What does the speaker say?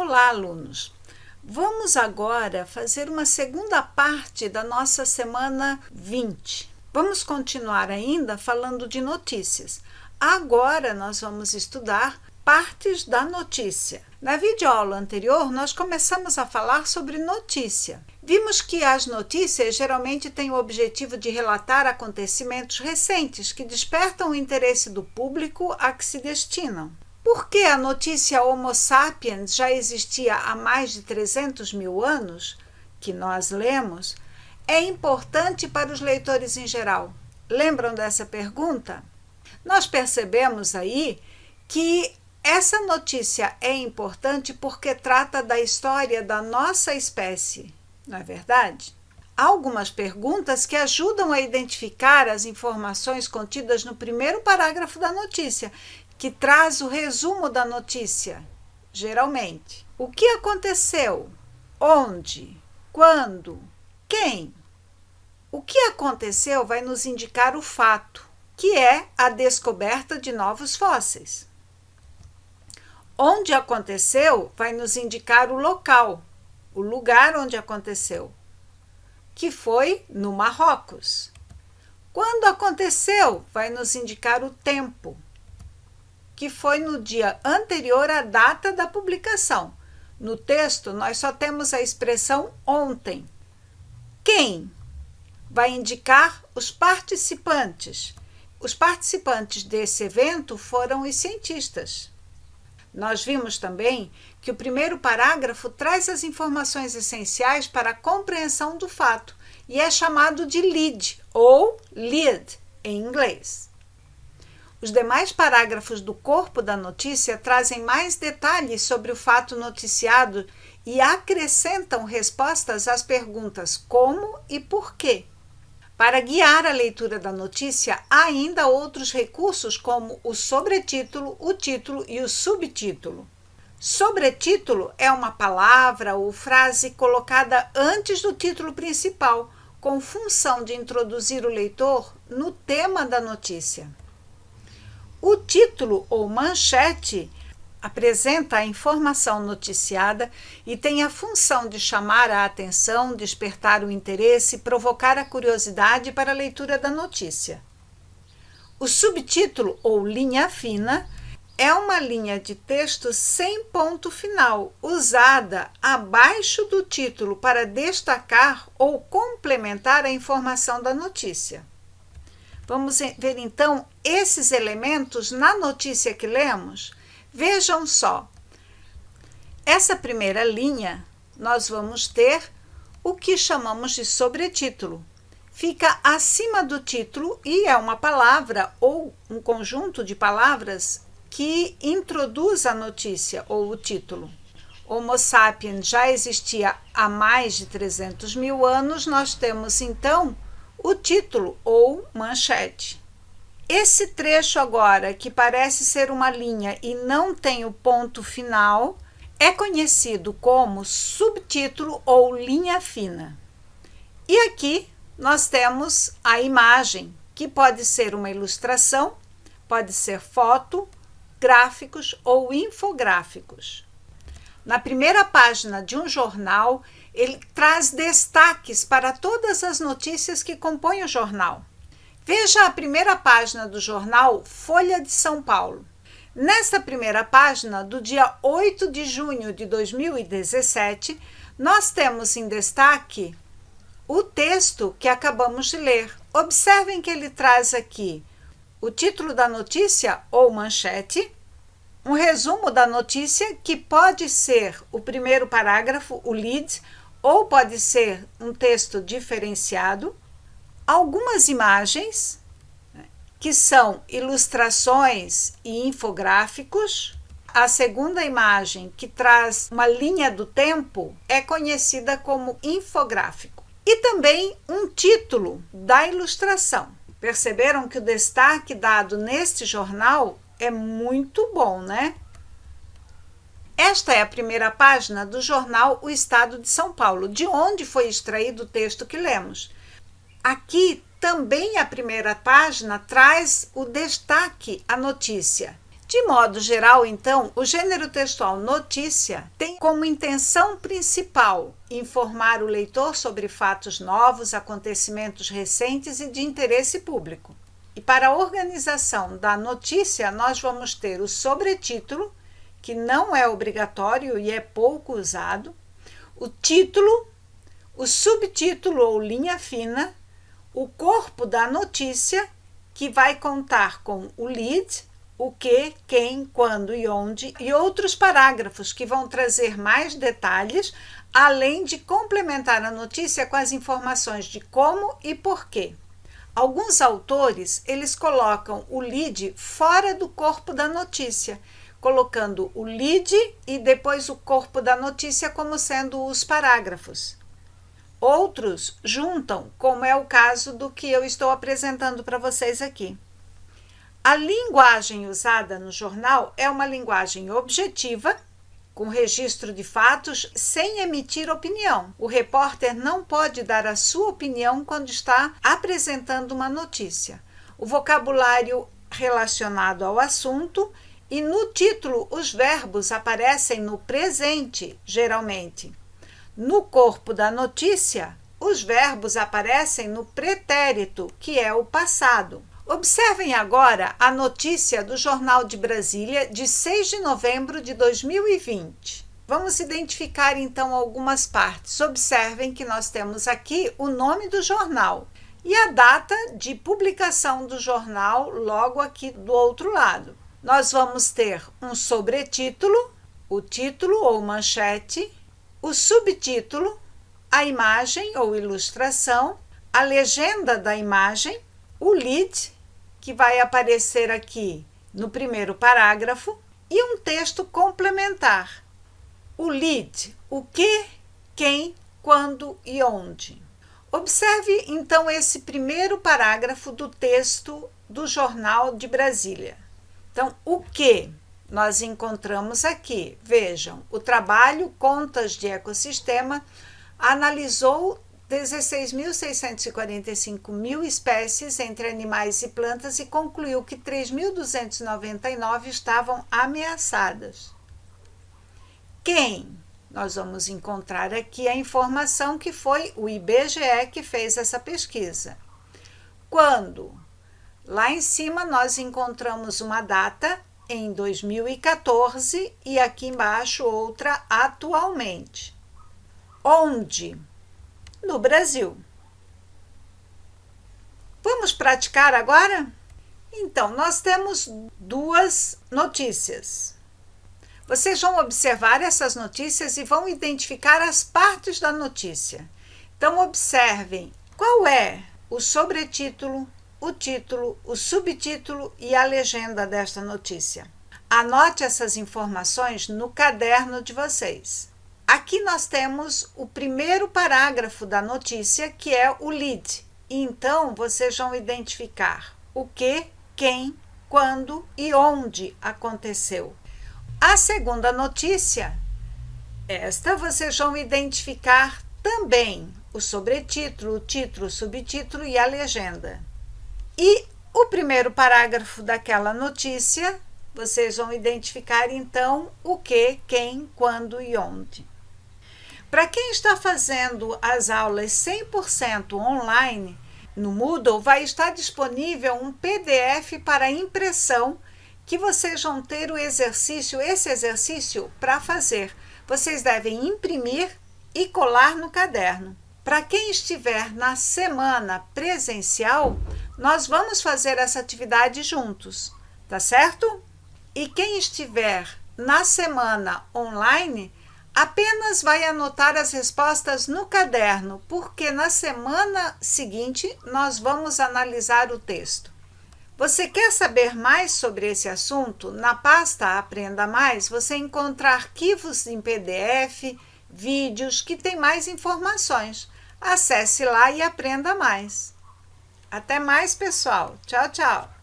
Olá, alunos! Vamos agora fazer uma segunda parte da nossa semana 20. Vamos continuar ainda falando de notícias. Agora nós vamos estudar partes da notícia. Na videoaula anterior, nós começamos a falar sobre notícia. Vimos que as notícias geralmente têm o objetivo de relatar acontecimentos recentes que despertam o interesse do público a que se destinam. Por que a notícia Homo sapiens já existia há mais de 300 mil anos, que nós lemos, é importante para os leitores em geral? Lembram dessa pergunta? Nós percebemos aí que essa notícia é importante porque trata da história da nossa espécie, não é verdade? Há algumas perguntas que ajudam a identificar as informações contidas no primeiro parágrafo da notícia, que traz o resumo da notícia, geralmente. O que aconteceu? Onde? Quando? Quem? O que aconteceu vai nos indicar o fato, que é a descoberta de novos fósseis. Onde aconteceu vai nos indicar o local, o lugar onde aconteceu, que foi no Marrocos. Quando aconteceu vai nos indicar o tempo, que foi no dia anterior à data da publicação. No texto, nós só temos a expressão ontem. Quem? Vai indicar os participantes. Os participantes desse evento foram os cientistas. Nós vimos também que o primeiro parágrafo traz as informações essenciais para a compreensão do fato e é chamado de lead ou lead em inglês. Os demais parágrafos do corpo da notícia trazem mais detalhes sobre o fato noticiado e acrescentam respostas às perguntas como e por quê. Para guiar a leitura da notícia, há ainda outros recursos como o sobretítulo, o título e o subtítulo. Sobretítulo é uma palavra ou frase colocada antes do título principal, com função de introduzir o leitor no tema da notícia. O título ou manchete apresenta a informação noticiada e tem a função de chamar a atenção, despertar o interesse e provocar a curiosidade para a leitura da notícia. O subtítulo ou linha fina é uma linha de texto sem ponto final, usada abaixo do título para destacar ou complementar a informação da notícia. Vamos ver então esses elementos na notícia que lemos? Vejam só. Essa primeira linha, nós vamos ter o que chamamos de sobretítulo. Fica acima do título e é uma palavra ou um conjunto de palavras que introduz a notícia ou o título. Homo sapiens já existia há mais de 300 mil anos, nós temos então o título ou manchete. Esse trecho agora, que parece ser uma linha e não tem o ponto final, é conhecido como subtítulo ou linha fina. E aqui nós temos a imagem, que pode ser uma ilustração, pode ser foto, gráficos ou infográficos. Na primeira página de um jornal, ele traz destaques para todas as notícias que compõem o jornal. Veja a primeira página do jornal Folha de São Paulo. Nesta primeira página, do dia 8 de junho de 2017, nós temos em destaque o texto que acabamos de ler. Observem que ele traz aqui o título da notícia ou manchete, um resumo da notícia que pode ser o primeiro parágrafo, o lead, ou pode ser um texto diferenciado, algumas imagens, que são ilustrações e infográficos. A segunda imagem, que traz uma linha do tempo, é conhecida como infográfico. E também um título da ilustração. Perceberam que o destaque dado neste jornal é muito bom, né? Esta é a primeira página do jornal O Estado de São Paulo, de onde foi extraído o texto que lemos. Aqui também a primeira página traz o destaque, a notícia. De modo geral, então, o gênero textual notícia tem como intenção principal informar o leitor sobre fatos novos, acontecimentos recentes e de interesse público. E para a organização da notícia, nós vamos ter o sobretítulo, que não é obrigatório e é pouco usado, o título, o subtítulo ou linha fina, o corpo da notícia, que vai contar com o lead, o que, quem, quando e onde, e outros parágrafos que vão trazer mais detalhes, além de complementar a notícia com as informações de como e porquê. Alguns autores, eles colocam o lead fora do corpo da notícia, colocando o lead e depois o corpo da notícia como sendo os parágrafos. Outros juntam, como é o caso do que eu estou apresentando para vocês aqui. A linguagem usada no jornal é uma linguagem objetiva, com registro de fatos, sem emitir opinião. O repórter não pode dar a sua opinião quando está apresentando uma notícia. O vocabulário relacionado ao assunto e no título os verbos aparecem no presente, geralmente. No corpo da notícia, os verbos aparecem no pretérito, que é o passado. Observem agora a notícia do Jornal de Brasília de 6 de novembro de 2020. Vamos identificar então algumas partes. Observem que nós temos aqui o nome do jornal e a data de publicação do jornal logo aqui do outro lado. Nós vamos ter um sobretítulo, o título ou manchete, o subtítulo, a imagem ou ilustração, a legenda da imagem, o lead, que vai aparecer aqui no primeiro parágrafo, e um texto complementar. O lead, o que, quem, quando e onde. Observe, então, esse primeiro parágrafo do texto do Jornal de Brasília. Então, o que nós encontramos aqui? Vejam, o trabalho Contas de Ecossistema analisou 16.645 espécies entre animais e plantas e concluiu que 3.299 estavam ameaçadas. Quem? Nós vamos encontrar aqui a informação que foi o IBGE que fez essa pesquisa. Quando? Lá em cima nós encontramos uma data em 2014 e aqui embaixo outra atualmente. Onde? No Brasil. Vamos praticar agora? Então, nós temos duas notícias. Vocês vão observar essas notícias e vão identificar as partes da notícia. Então, observem qual é o sobretítulo, o título, o subtítulo e a legenda desta notícia. Anote essas informações no caderno de vocês. Aqui nós temos o primeiro parágrafo da notícia, que é o lead. Então, vocês vão identificar o que, quem, quando e onde aconteceu. A segunda notícia, esta vocês vão identificar também o sobretítulo, o título, o subtítulo e a legenda. E o primeiro parágrafo daquela notícia, vocês vão identificar então o que, quem, quando e onde. Para quem está fazendo as aulas 100% online, no Moodle vai estar disponível um PDF para impressão que vocês vão ter esse exercício para fazer. Vocês devem imprimir e colar no caderno. Para quem estiver na semana presencial, nós vamos fazer essa atividade juntos, tá certo? E quem estiver na semana online, apenas vai anotar as respostas no caderno, porque na semana seguinte nós vamos analisar o texto. Você quer saber mais sobre esse assunto? Na pasta Aprenda Mais, você encontra arquivos em PDF, vídeos que têm mais informações. Acesse lá e aprenda mais. Até mais, pessoal. Tchau, tchau.